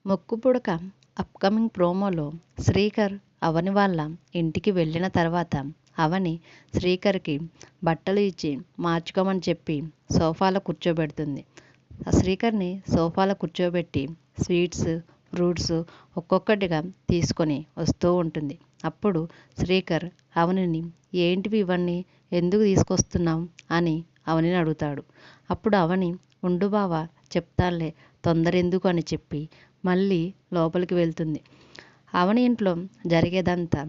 ముక్కుపుడక upcoming ప్రోమోలో శ్రీకర్ అవని వాళ్ళ ఇంటికి వెళ్ళిన తర్వాత అవని శ్రీకర్కి బట్టలు ఇచ్చి మార్చుకోమని చెప్పి సోఫాలో కూర్చోబెడుతుంది. శ్రీకర్ని సోఫాలో కూర్చోబెట్టి స్వీట్స్, ఫ్రూట్స్ ఒక్కొక్కటిగా తీసుకొని వస్తూ ఉంటుంది. అప్పుడు శ్రీకర్ అవనిని ఏంటివి ఇవన్నీ, ఎందుకు తీసుకొస్తున్నావు అని అవనిని అడుగుతాడు. అప్పుడు అవని ఉండు బావా చెప్తానులే, తొందర ఎందుకు అని చెప్పి మళ్ళీ లోపలికి వెళ్తుంది. అవని ఇంట్లో జరిగేదంతా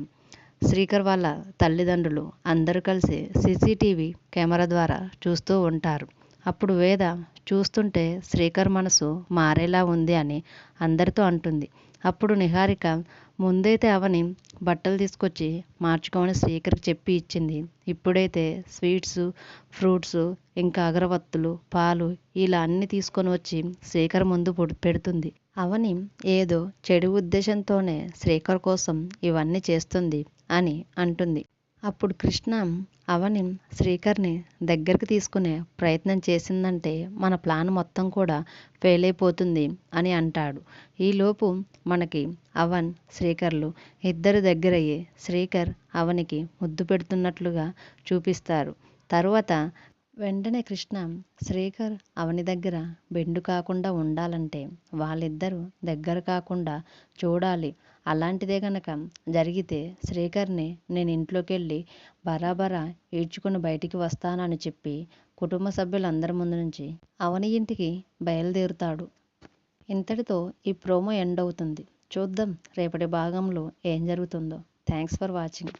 శ్రీకర్ వాళ్ళ తల్లిదండ్రులు అందరూ కలిసి సీసీటీవీ కెమెరా ద్వారా చూస్తూ ఉంటారు. అప్పుడు వేద చూస్తుంటే శ్రీకర్ మనసు మారేలా ఉంది అని అందరితో అంటుంది. అప్పుడు నిహారిక ముందైతే అవని బట్టలు తీసుకొచ్చి మార్చుకోమని శ్రీకర్కి చెప్పి ఇచ్చింది. ఇప్పుడైతే స్వీట్స్, ఫ్రూట్స్, ఇంకా అగరవత్తులు, పాలు ఇలా అన్నీ తీసుకొని వచ్చి శ్రీకర్ ముందు పెడుతుంది. అవని ఏదో చెడు ఉద్దేశంతోనే శ్రీకర్ కోసం ఇవన్నీ చేస్తుంది అని అంటుంది. అప్పుడు కృష్ణ అవని శ్రీకర్ని దగ్గరికి తీసుకునే ప్రయత్నం చేసిందంటే మన ప్లాన్ మొత్తం కూడా ఫెయిల్ అయిపోతుంది అని అంటాడు. ఈలోపు మనకి అవన్, శ్రీకర్లు ఇద్దరు దగ్గరయ్యి శ్రీకర్ అవనికి ముద్దు పెడుతున్నట్లుగా చూపిస్తారు. తరువాత వెంటనే కృష్ణ శ్రీకర్ అవని దగ్గర బెండు కాకుండా ఉండాలంటే వాళ్ళిద్దరూ దగ్గర కాకుండా చూడాలి. అలాంటిదే గనక జరిగితే శ్రీకర్ని నేను ఇంట్లోకి వెళ్ళి బరాబరా ఈడ్చుకుని బయటికి వస్తానని చెప్పి కుటుంబ సభ్యులందరి ముందు నుంచి అవని ఇంటికి బయలుదేరుతాడు. ఇంతటితో ఈ ప్రోమో ఎండ్ అవుతుంది. చూద్దాం రేపటి భాగంలో ఏం జరుగుతుందో. Thanks for watching.